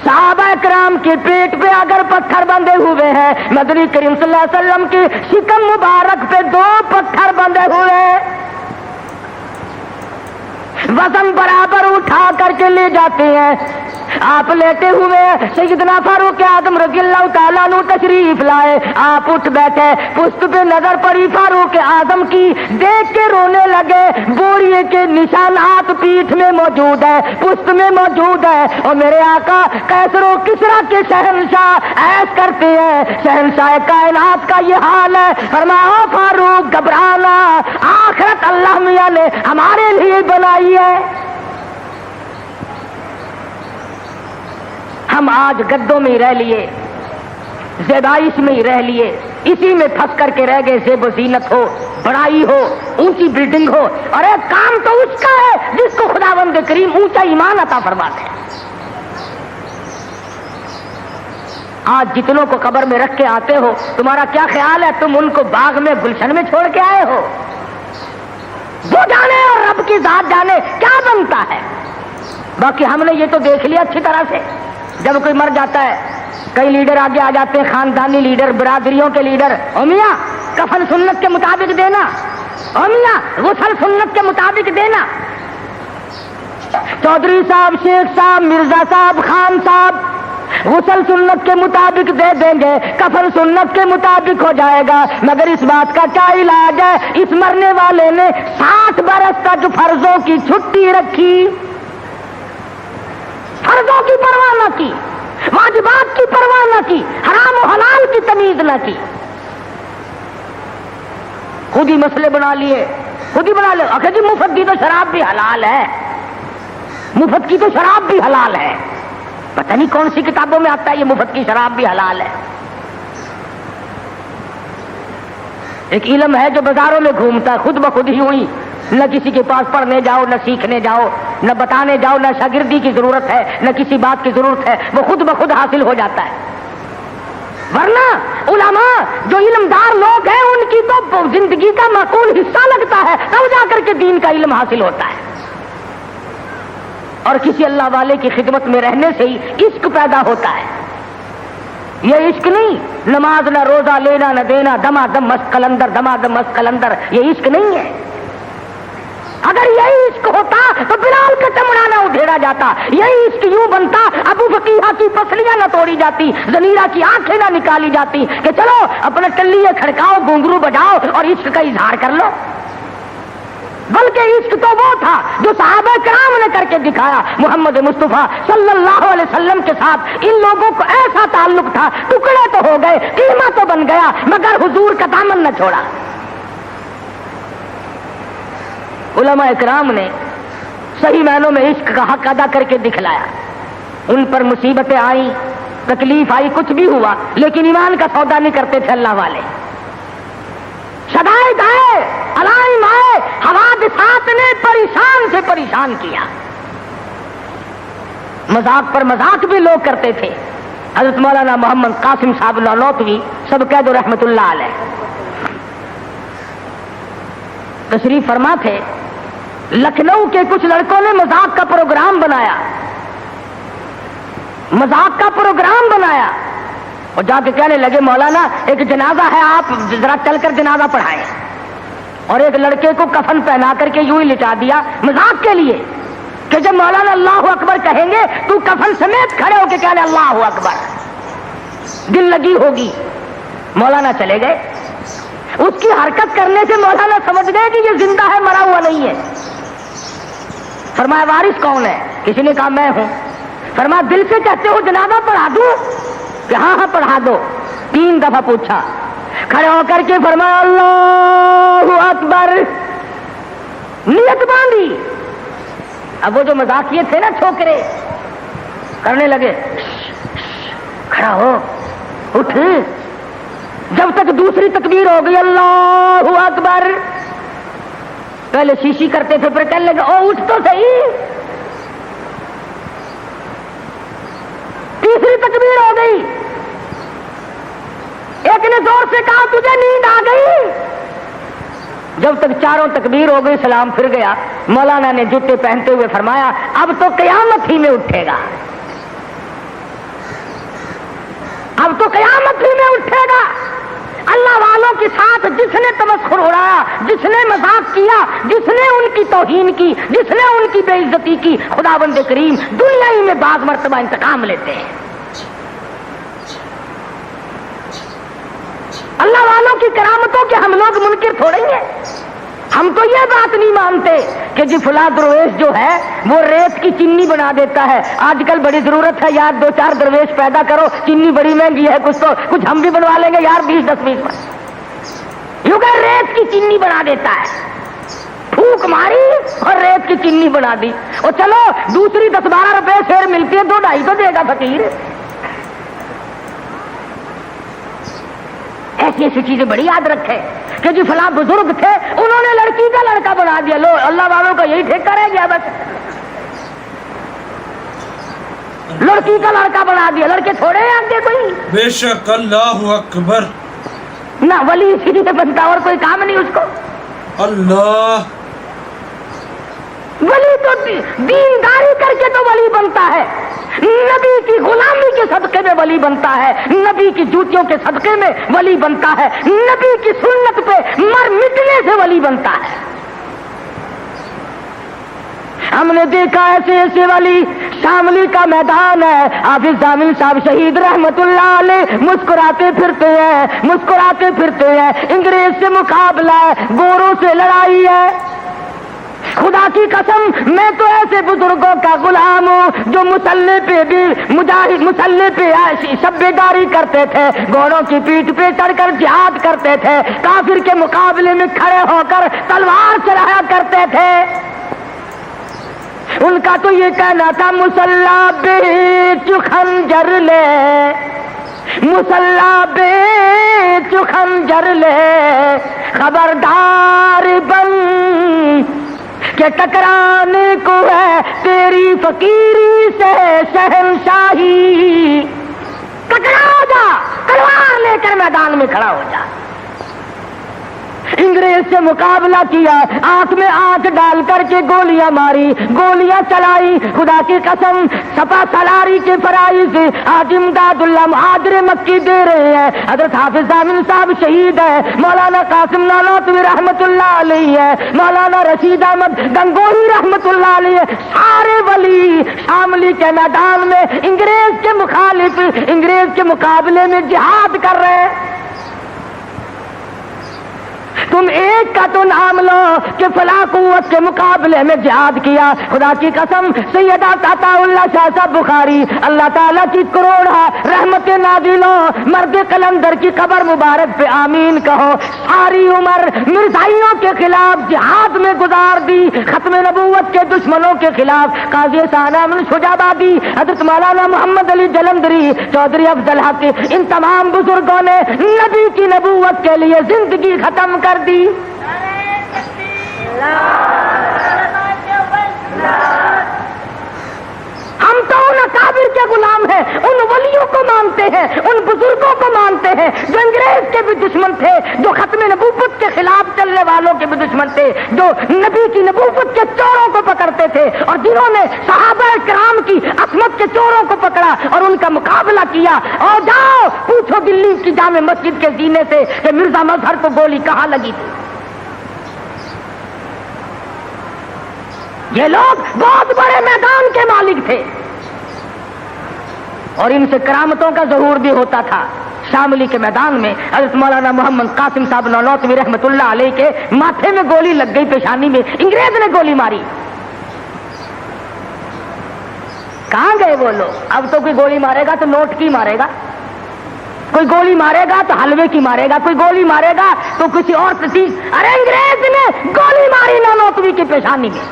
صحابہ کرام کے پیٹ پہ اگر پتھر بندھے ہوئے ہیں، مدنی کریم صلی اللہ علیہ وسلم کی شکم مبارک پہ 2 پتھر بندھے ہوئے ہیں، وزن برابر اٹھا کر کے لے جاتے ہیں. آپ لیٹے ہوئے سیدنا فاروق اعظم رضی اللہ تعالیٰ عنہ تشریف لائے. آپ اٹھ بیٹھے، پشت پہ نظر پڑی فاروق اعظم کی، دیکھ کے رونے لگے. بوریے کے نشانات پیٹھ میں موجود ہے، پشت میں موجود ہے. اور میرے آقا کیسر و کسرا کے شہنشاہ ایس کرتے ہیں، شہنشاہ کائنات کا یہ حال ہے. فرمایا فاروق گھبرانا، آخرت اللہ میاں نے ہمارے لیے بنائی ہے. ہم آج گدوں میں ہی رہ لیے، زیبائش میں ہی رہ لیے، اسی میں پھنس کر کے رہ گئے. زیب و زینت ہو, بڑائی ہو, اونچی بلڈنگ ہو, اور ایک کام تو اس کا ہے جس کو خداوند کریم اونچا ایمان عطا فرماتے ہیں. آج جتنوں کو قبر میں رکھ کے آتے ہو, تمہارا کیا خیال ہے تم ان کو باغ میں گلشن میں چھوڑ کے آئے ہو؟ وہ جانے اور رب کی ذات جانے کیا بنتا ہے. باقی ہم نے یہ تو دیکھ لیا اچھی طرح سے, جب کوئی مر جاتا ہے کئی لیڈر آگے آ جاتے ہیں, خاندانی لیڈر, برادریوں کے لیڈر. او میاں کفن سنت کے مطابق دینا, او میاں غسل سنت کے مطابق دینا. چودھری صاحب, شیخ صاحب, مرزا صاحب, خان صاحب غسل سنت کے مطابق دے دیں گے, کفن سنت کے مطابق ہو جائے گا, مگر اس بات کا کیا علاج ہے؟ اس مرنے والے نے 60 برس تک فرضوں کی چھٹی رکھی, فرضوں کی پرواہ نہ کی, واجبات کی پرواہ نہ کی, حرام و حلال کی تمیز نہ کی. خود ہی مسئلے بنا لیے, خود ہی بنا لے. آخر جی مفت کی تو شراب بھی حلال ہے, مفت کی تو شراب بھی حلال ہے. پتہ نہیں کون سی کتابوں میں آتا ہے یہ مفت کی شراب بھی حلال ہے. ایک علم ہے جو بازاروں میں گھومتا ہے, خود بخود ہی ہوئی, نہ کسی کے پاس پڑھنے جاؤ, نہ سیکھنے جاؤ, نہ بتانے جاؤ, نہ شاگردی کی ضرورت ہے, نہ کسی بات کی ضرورت ہے, وہ خود بخود حاصل ہو جاتا ہے. ورنہ علماء جو علمدار لوگ ہیں ان کی تو زندگی کا معقول حصہ لگتا ہے, تب جا کر کے دین کا علم حاصل ہوتا ہے. اور کسی اللہ والے کی خدمت میں رہنے سے ہی عشق پیدا ہوتا ہے. یہ عشق نہیں نماز نہ روزہ لینا نہ دینا, دما دم مست قلندر, دما دم مست قلندر, یہ عشق نہیں ہے. اگر یہی عشق ہوتا تو بلال کا چمڑا نہ ادھیڑا جاتا, یہی عشق یوں بنتا ابو فقیہ کی پسلیاں نہ توڑی جاتی, زنیرہ کی آنکھیں نہ نکالی جاتی کہ چلو اپنے ٹلیے کھڑکاؤ, گھنگرو بجاؤ اور عشق کا اظہار کر لو. بلکہ عشق تو وہ تھا جو صحابہ کرام نے کر کے دکھایا. محمد مصطفیٰ صلی اللہ علیہ وسلم کے ساتھ ان لوگوں کو ایسا تعلق تھا, ٹکڑے تو ہو گئے, قیمہ تو بن گیا, مگر حضور کا دامن نہ چھوڑا. علماء کرام نے صحیح معنوں میں عشق کا حق ادا کر کے دکھلایا. ان پر مصیبتیں آئیں, تکلیف آئی, کچھ بھی ہوا, لیکن ایمان کا سودا نہیں کرتے تھے اللہ والے. شدائد آئے, علائم آئے, حوادثات نے پریشان سے پریشان کیا. مذاق پر مذاق بھی لوگ کرتے تھے. حضرت مولانا محمد قاسم صاحب نانوتوی سب کہہ دو رحمت اللہ علیہ تشریف فرما تھے. لکھنؤ کے کچھ لڑکوں نے مذاق کا پروگرام بنایا, مذاق کا پروگرام بنایا, اور جا کے کہنے لگے مولانا ایک جنازہ ہے, آپ ذرا چل کر جنازہ پڑھائیں. اور ایک لڑکے کو کفن پہنا کر کے یوں ہی لٹا دیا مذاق کے لیے کہ جب مولانا اللہ اکبر کہیں گے تو کفن سمیت کھڑے ہو کے کہنے اللہ اکبر, دل لگی ہوگی. مولانا چلے گئے. اس کی حرکت کرنے سے مولانا سمجھ گئے کہ یہ زندہ ہے, مرا ہوا نہیں ہے. فرمایا وارث کون ہے؟ کسی نے کہا میں ہوں. فرمایا دل سے کہتے ہو جنازہ پڑھا دوں؟ کہ ہاں ہاں پڑھا دو. 3 دفعہ پوچھا, کھڑے ہو کر کے فرمایا اللہ اکبر, نیت باندھی. اب وہ جو مذاقیے تھے نا چھوکرے کرنے لگے, کھڑا ہو, اٹھ. جب تک دوسری تکبیر ہو گئی اللہ اکبر, پہلے شیشی کرتے تھے پھر کہنے لگے او اٹھ تو صحیح. تیسری تکبیر ہو گئی, ایک نے زور سے کہا تجھے نیند آ گئی. جب تک 4 تکبیر ہو گئی سلام پھر گیا. مولانا نے جوتے پہنتے ہوئے فرمایا اب تو قیامت ہی میں اٹھے گا, اب تو قیامت ہی میں اٹھے گا. اللہ والوں کے ساتھ جس نے تمسخر اڑایا, جس نے مذاق کیا, جس نے ان کی توہین کی, جس نے ان کی بے عزتی کی, خداوند کریم دنیا ہی میں بعض مرتبہ انتقام لیتے ہیں. اللہ والوں کی کرامتوں کے ہم لوگ منکر تھوڑے ہیں. ہم تو یہ بات نہیں مانتے کہ جی فلاں درویش جو ہے وہ ریت کی چینی بنا دیتا ہے. آج کل بڑی ضرورت ہے یار 2-4 درویش پیدا کرو, چینی بڑی مہنگی ہے, کچھ ہم بھی بنوا لیں گے یار 20-10 پر. یوں کہ ریت کی چینی بنا دیتا ہے, پھونک ماری اور ریت کی چینی بنا دی. اور چلو دوسری 10-12 روپے شیر ملتی ہے, 2-2.5 تو دے گا فقیر. ایسی ایسی چیزیں بڑی یاد رکھے کہ جی فلاں بزرگ تھے انہوں نے لڑکی کا لڑکا بنا دیا، لو اللہ والوں کا یہی ٹھیکہ رہ گیا بس، لڑکی کا لڑکا بنا دیا، لڑکے تھوڑے ہیں آگے کوئی، بے شک اللہ اکبر، نہ ولی اسی لیے بنتا اور کوئی کام نہیں اس کو، اللہ ولی تو دینداری کر کے تو ولی بنتا ہے، نبی کی غلامی کے صدقے میں ولی بنتا ہے، نبی کی جوتیوں کے صدقے میں ولی بنتا ہے، نبی کی سنت پہ مر مٹنے سے ولی بنتا ہے۔ ہم نے دیکھا ایسے ایسے ولی، شاملی کا میدان ہے، حافظ ضامن صاحب شہید رحمت اللہ علیہ مسکراتے پھرتے ہیں، مسکراتے پھرتے ہیں، انگریز سے مقابلہ ہے، گوروں سے لڑائی ہے، خدا کی قسم میں تو ایسے بزرگوں کا غلام ہوں جو مسلح پہ بھی مجاہد، مسلح پہ شبیداری کرتے تھے، گھوڑوں کی پیٹھ پہ چڑھ کر جہاد کرتے تھے، کافر کے مقابلے میں کھڑے ہو کر تلوار چلایا کرتے تھے۔ ان کا تو یہ کہنا تھا مسلح بیچ خنجر لے، مسلح بیچ خنجر لے، خبردار بن کہ ٹکرانے کو ہے تیری فقیری سے شہنشاہی، ٹکرا جا، تلوار لے کر میدان میں کھڑا ہو جا۔ انگریز سے مقابلہ کیا، آنکھ میں آنکھ ڈال کر کے گولیاں ماری، گولیاں چلائی، خدا کی قسم سپا سالاری کے فرائض حاجی امداد اللہ مہاجر مکی دے رہے ہیں، حضرت حافظ ضامن صاحب شہید ہے، مولانا قاسم نانوتوی رحمت اللہ علیہ ہے، مولانا رشید احمد گنگوہی رحمت اللہ علیہ، سارے ولی شاملی کے میدان میں انگریز کے مخالف، انگریز کے مقابلے میں جہاد کر رہے ہیں۔ تم ایک کا تو نام لو کہ فلاں قوت کے مقابلے میں جہاد کیا، خدا کی قسم سیدہ عطا اللہ شاہ صاحب بخاری اللہ تعالیٰ کی کروڑا رحمت نازل ہو، مرد قلندر کی قبر مبارک پہ آمین کہو، ساری عمر مرزائیوں کے خلاف جہاد میں گزار دی، ختم نبوت کے دشمنوں کے خلاف، قاضی ثانیہ من شجابادی، حضرت مولانا محمد علی جلندری، چودھری افضل حق، ان تمام بزرگوں نے نبی کی نبوت کے لیے زندگی ختم کر دی۔ ہم تو ان اکابر کے غلام ہیں، ان ولیوں کو مانتے ہیں، ان بزرگوں کو مانتے ہیں جو انگریز کے بھی دشمن تھے، جو ختم نبوت کے خلاف چلنے والوں کے بھی دشمن تھے، جو نبی کی نبوت کے چوروں کو پکڑتے تھے، اور جنہوں نے صحابہ کرام کی عصمت کے چوروں کو پکڑا اور ان کا مقابلہ کیا۔ اور جاؤ پوچھو دلی کی جامع مسجد کے زینے سے کہ مرزا مظہر کو گولی کہاں لگی تھی۔ یہ لوگ بہت بڑے میدان کے مالک تھے اور ان سے کرامتوں کا ظہور بھی ہوتا تھا۔ شاملی کے میدان میں حضرت مولانا محمد قاسم صاحب نانوتوی رحمت اللہ علیہ کے ماتھے میں گولی لگ گئی، پیشانی میں انگریز نے گولی ماری۔ کہاں گئے وہ لوگ؟ اب تو کوئی گولی مارے گا تو نوٹ کی مارے گا، کوئی گولی مارے گا تو حلوے کی مارے گا، کوئی گولی مارے گا تو کسی اور چیز۔ ارے انگریز نے گولی ماری نانوتوی کی پیشانی میں،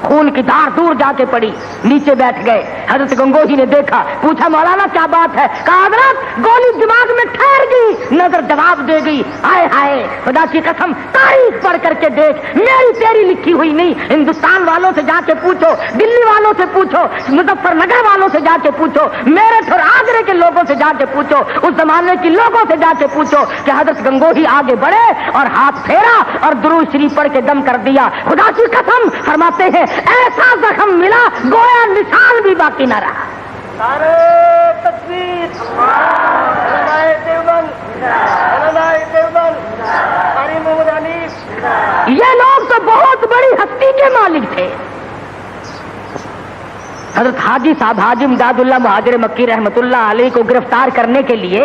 خون کی دھار دور جا کے پڑی، نیچے بیٹھ گئے۔ حضرت گنگوہی نے دیکھا، پوچھا مولانا کیا بات ہے؟ کہا حضرت گولی دماغ میں ٹھہر گئی، نظر جواب دے گئی، ہائے ہائے خدا کی قسم تاریخ پڑھ کر کے دیکھ، میری تیری لکھی ہوئی نہیں، ہندوستان والوں سے جا کے پوچھو، دلی والوں سے پوچھو، مظفر نگر والوں سے جا کے پوچھو، میرٹھ اور آگرے کے لوگوں سے جا کے پوچھو، اس زمانے کے لوگوں سے جا کے پوچھو کہ حضرت گنگوہی آگے بڑھے اور ہاتھ پھیرا اور درود شریف پڑھ کے دم کر دیا۔ خدا کی قسم فرماتے ہیں ایسا زخم ملا گویا نشان بھی باقی نہ رہا۔ نعرہ تکبیر، علماء دیوبند، علماء دیوبند، قاری محمد حنیف، یہ لوگ تو بہت بڑی ہستی کے مالک تھے۔ حضرت حاجی صاحب حاجی امداد اللہ مہاجر مکی رحمت اللہ علیہ کو گرفتار کرنے کے لیے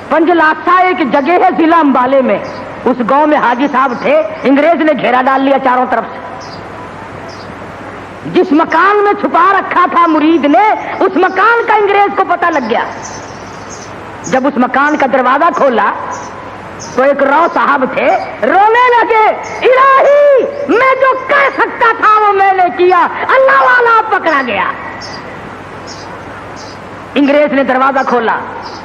پنجلاکسا ایک جگہ ہے ضلع امبالے میں، اس گاؤں میں حاجی صاحب تھے، انگریز نے گھیرا ڈال لیا چاروں طرف سے۔ جس مکان میں چھپا رکھا تھا مرید نے، اس مکان کا انگریز کو پتہ لگ گیا۔ جب اس مکان کا دروازہ کھولا تو ایک رو صاحب تھے، رونے لگے، الہی میں جو کر سکتا تھا وہ میں نے کیا، اللہ والا پکڑا گیا۔ انگریز نے دروازہ کھولا،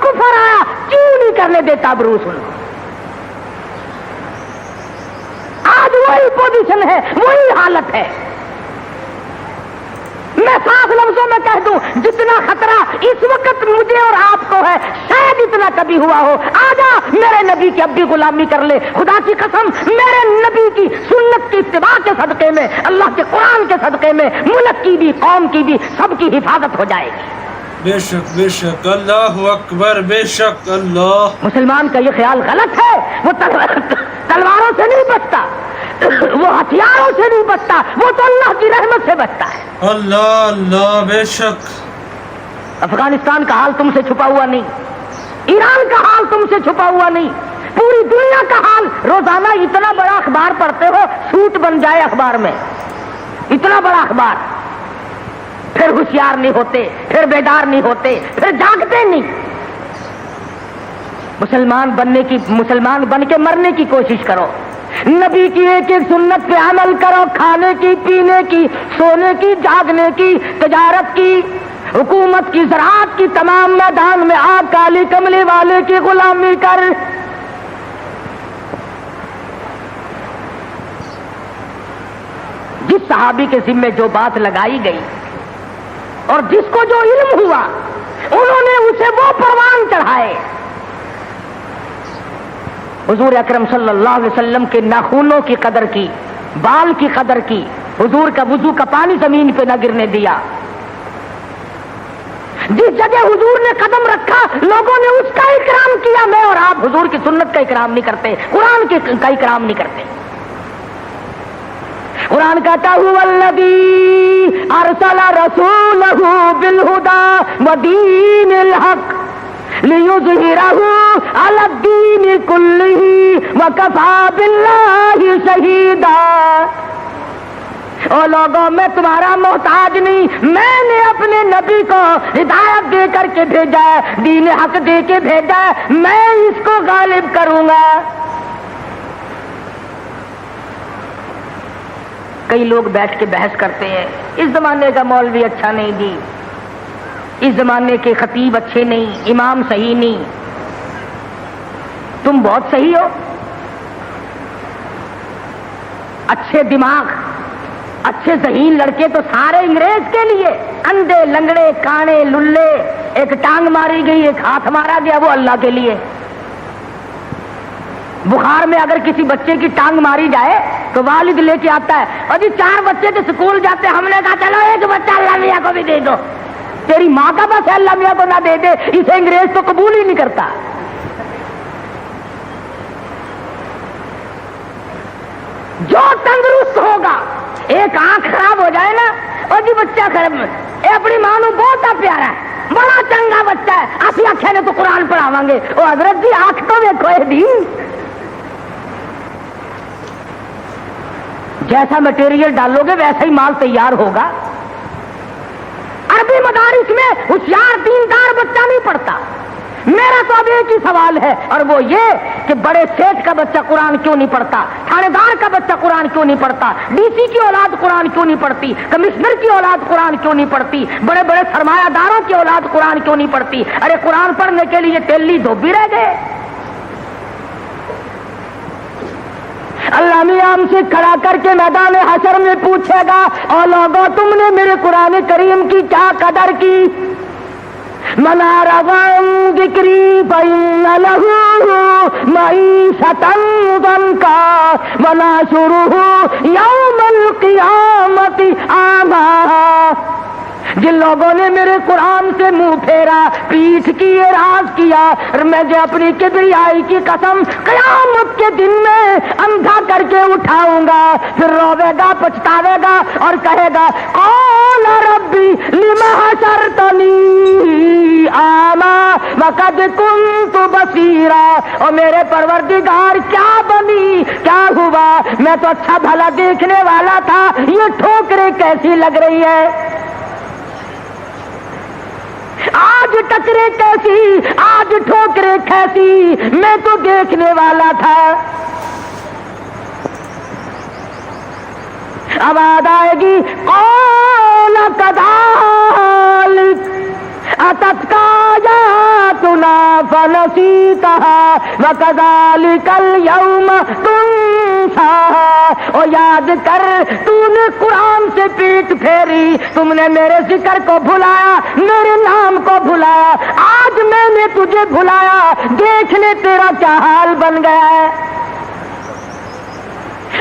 کفر آیا کیوں نہیں کرنے دیتا بروس ان کو؟ آج وہی پوزیشن ہے، وہی حالت ہے۔ میں صاف لفظوں میں کہہ دوں، جتنا خطرہ اس وقت مجھے اور آپ کو ہے شاید اتنا کبھی ہوا ہو۔ آجا میرے نبی کی اب بھی غلامی کر لے، خدا کی قسم میرے نبی کی سنت کی اتباع کے صدقے میں، اللہ کے قرآن کے صدقے میں ملک کی بھی، قوم کی بھی، سب کی حفاظت ہو جائے گی۔ بے شک اللہ اکبر، بے شک اللہ۔ مسلمان کا یہ خیال غلط ہے، وہ تلواروں سے نہیں بچتا، وہ ہتھیاروں سے نہیں بچتا، وہ تو اللہ کی رحمت سے بچتا ہے۔ اللہ اللہ، بے شک۔ افغانستان کا حال تم سے چھپا ہوا نہیں، ایران کا حال تم سے چھپا ہوا نہیں، پوری دنیا کا حال۔ روزانہ اتنا بڑا اخبار پڑھتے ہو، سوٹ بن جائے اخبار میں، اتنا بڑا اخبار، پھر ہوشیار نہیں ہوتے، پھر بیدار نہیں ہوتے، پھر جاگتے نہیں۔ مسلمان بن کے مرنے کی کوشش کرو، نبی کی ایک ایک سنت پہ عمل کرو، کھانے کی، پینے کی، سونے کی، جاگنے کی، تجارت کی، حکومت کی، زراعت کی، تمام میدان میں آپ کالی کملی والے کی غلامی کر۔ جس صحابی کے ذمے جو بات لگائی گئی اور جس کو جو علم ہوا، انہوں نے اسے وہ پروان چڑھائے۔ حضور اکرم صلی اللہ علیہ وسلم کے ناخنوں کی قدر کی، بال کی قدر کی، حضور کا وضو کا پانی زمین پہ نہ گرنے دیا۔ جس جگہ حضور نے قدم رکھا لوگوں نے اس کا اکرام کیا۔ میں اور آپ حضور کی سنت کا اکرام نہیں کرتے، قرآن کا اکرام نہیں کرتے۔ قرآن کہتا هو الذی ارسل رسولہ بالہدی ودین الحق لِيُظْهِرَهُ عَلَى الدِّينِ كُلِّهِ وَكَفَى بِاللَّهِ شَهِيدًا۔ او لوگوں میں تمہارا محتاج نہیں، میں نے اپنے نبی کو ہدایت دے کر کے بھیجا ہے، دین حق دے کے بھیجا ہے، میں اس کو غالب کروں گا۔ کئی لوگ بیٹھ کے بحث کرتے ہیں، اس زمانے کا مولوی اچھا نہیں جی، اس زمانے کے خطیب اچھے نہیں، امام صحیح نہیں۔ تم بہت صحیح ہو، اچھے دماغ، اچھے ذہین لڑکے تو سارے انگریز کے لیے، اندھے لنگڑے کانے للے، ایک ٹانگ ماری گئی ایک ہاتھ مارا گیا، وہ اللہ کے لیے۔ بخار میں اگر کسی بچے کی ٹانگ ماری جائے تو والد لے کے آتا ہے، اور جی 4 بچے تو اسکول جاتے، ہم نے کہا چلو ایک بچہ اللہ میاں کو بھی دے دو۔ تیری ماں کا بس ہے، اللہ میاں کو نہ دے دے، اسے انگریز تو قبول ہی نہیں کرتا۔ جو تندرست ہوگا، ایک آنکھ خراب ہو جائے نا، اور جی بچہ خراب، اے اپنی ماں نو بہت پیارا ہے، بڑا چنگا بچہ ہے، اسی آنکھیں نے تو قرآن پڑھاواں گے۔ او حضرت جی آنکھ تو دیکھو اے دی، جیسا مٹیریل ڈالو گے ویسا ہی مال تیار ہوگا۔ عربی مدارس میں ہوشیار دیندار بچہ نہیں پڑھتا۔ میرا تو اب ایک ہی سوال ہے، اور وہ یہ کہ بڑے سیٹ کا بچہ قرآن کیوں نہیں پڑھتا، تھانے دار کا بچہ قرآن کیوں نہیں پڑھتا، ڈی سی کی اولاد قرآن کیوں نہیں پڑھتی، کمشنر کی اولاد قرآن کیوں نہیں پڑھتی، بڑے بڑے سرمایہ داروں کی اولاد قرآن کیوں نہیں پڑھتی؟ ارے قرآن پڑھنے کے لیے ٹیلی دھوبی رہ گئے۔ اللہ میاں ہم سے کھڑا کر کے میدان حشر میں پوچھے گا، اور لوگوں تم نے میرے قرآن کریم کی کیا قدر کی؟ من اعرض عن ذکری فإن له معیشة ضنکا ونحشرہ یوم القیامة اعمی۔ جن لوگوں نے میرے قرآن سے منہ پھیرا، پیٹھ کی اعراض کیا، اور میں جو اپنی کبریائی کی قسم قیامت کے دن میں اندھا کر کے اٹھاؤں گا، پھر روے گا، پچھتاوے گا اور کہے گا قال ربی لم حشرتنی اعمی وقد کنت بصیرا۔ اور میرے پروردگار کیا بنی، کیا ہوا، میں تو اچھا بھلا دیکھنے والا تھا، یہ ٹھوکریں کیسی لگ رہی ہے، آج ٹکرے کیسی، آج ٹھوکرے کیسی، میں تو دیکھنے والا تھا۔ اب آئے گی قول کذالک أتتك آياتنا فنسيتها وكذلك اليوم تنسى. اور یاد کر تو نے قرآن سے پیٹ پھیری, تم نے میرے ذکر کو بھلایا, میرے نام کو بھلایا, آج میں نے تجھے بھلایا, دیکھ لے تیرا کیا حال بن گیا ہے.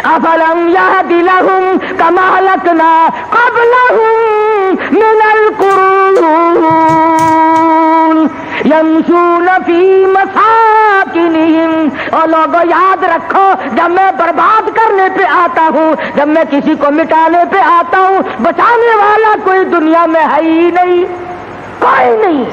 افلم یہد لہم کما اہلکنا قبلہم من القرون یمشون فی مساکنہم. اور لوگوں یاد رکھو, جب میں برباد کرنے پہ آتا ہوں, جب میں کسی کو مٹانے پہ آتا ہوں, بچانے والا کوئی دنیا میں ہے ہی نہیں, کوئی نہیں.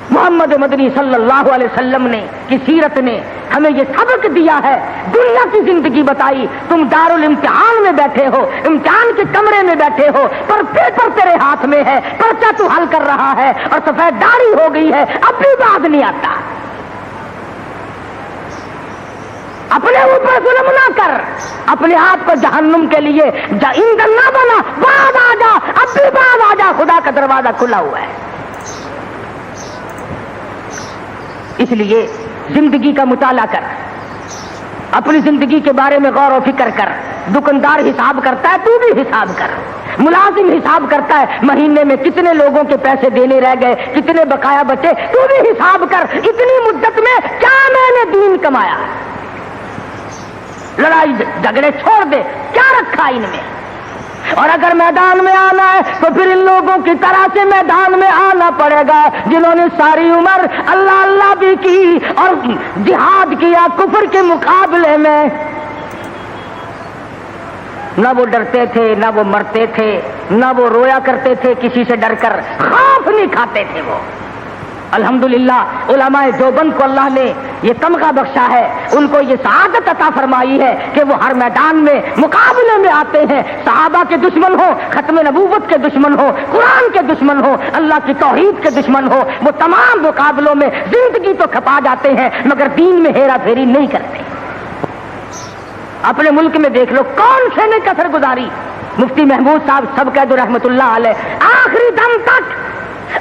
محمد مدنی صلی اللہ علیہ وسلم نے کی سیرت نے ہمیں یہ سبق دیا ہے, دنیا کی زندگی بتائی. تم دارالامتحان میں بیٹھے ہو, امتحان کے کمرے میں بیٹھے ہو, پر پیپر تیرے ہاتھ میں ہے, پرچہ تو حل کر رہا ہے, اور سفید داڑھی ہو گئی ہے, اب بھی بات نہیں آتا. اپنے اوپر ظلم نہ کر, اپنے آپ کو جہنم کے لیے ایندھن نہ بنا. بعد آ جا, اب بھی بعد آ جا, خدا کا دروازہ کھلا ہوا ہے. اس لیے زندگی کا مطالعہ کر, اپنی زندگی کے بارے میں غور و فکر کر. دکاندار حساب کرتا ہے, تو بھی حساب کر. ملازم حساب کرتا ہے, مہینے میں کتنے لوگوں کے پیسے دینے رہ گئے, کتنے بقایا بچے, تو بھی حساب کر. اتنی مدت میں کیا میں نے دین کمایا. لڑائی جھگڑے چھوڑ دے, کیا رکھا ان میں. اور اگر میدان میں آنا ہے تو پھر ان لوگوں کی طرح سے میدان میں آنا پڑے گا جنہوں نے ساری عمر اللہ اللہ بھی کی اور جہاد کیا کفر کے مقابلے میں. نہ وہ ڈرتے تھے, نہ وہ مرتے تھے, نہ وہ رویا کرتے تھے کسی سے ڈر کر, خوف نہیں کھاتے تھے وہ. الحمدللہ علماء دیوبند کو اللہ نے یہ تمغہ بخشا ہے, ان کو یہ سعادت عطا فرمائی ہے کہ وہ ہر میدان میں مقابلے میں آتے ہیں. صحابہ کے دشمن ہو, ختم نبوت کے دشمن ہو, قرآن کے دشمن ہو, اللہ کی توحید کے دشمن ہو, وہ تمام مقابلوں میں زندگی تو کھپا جاتے ہیں مگر دین میں ہیرا پھیری نہیں کرتے. اپنے ملک میں دیکھ لو کون سے نے کسر گزاری. مفتی محمود صاحب سب قید رحمت اللہ علیہ آخری دم تک,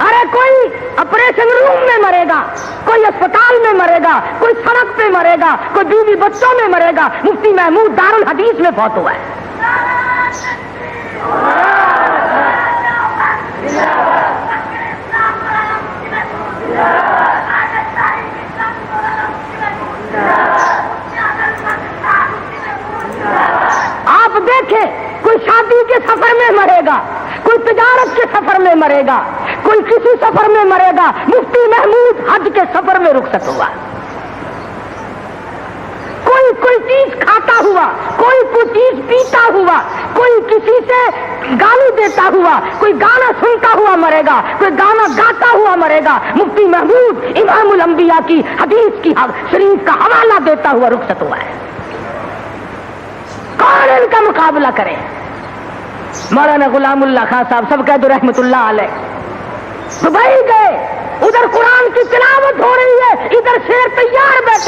ارے کوئی آپریشن روم میں مرے گا, کوئی اسپتال میں مرے گا, کوئی سڑک پہ مرے گا, کوئی بیوی بچوں میں مرے گا. مفتی محمود دارالحدیث میں فوت ہوا ہے. آپ دیکھیں, کوئی شادی کے سفر میں مرے گا, کوئی تجارت کے سفر میں مرے گا, کوئی کسی سفر میں مرے گا. مفتی محمود حج کے سفر میں رخصت ہوا. کوئی چیز کھاتا ہوا, کوئی چیز پیتا ہوا, کوئی کسی سے گالی دیتا ہوا, کوئی گانا سنتا ہوا مرے گا, کوئی گانا گاتا ہوا مرے گا. مفتی محمود امام الانبیاء کی حدیث کی شریف کا حوالہ دیتا ہوا رخصت ہوا ہے. کون ان کا مقابلہ کرے. مولانا غلام اللہ خان صاحب سب قید رحمت اللہ علیہ دبئی گئے, ادھر قرآن کی تلاوت ہو رہی ہے, ادھر شیر تیار بیٹھا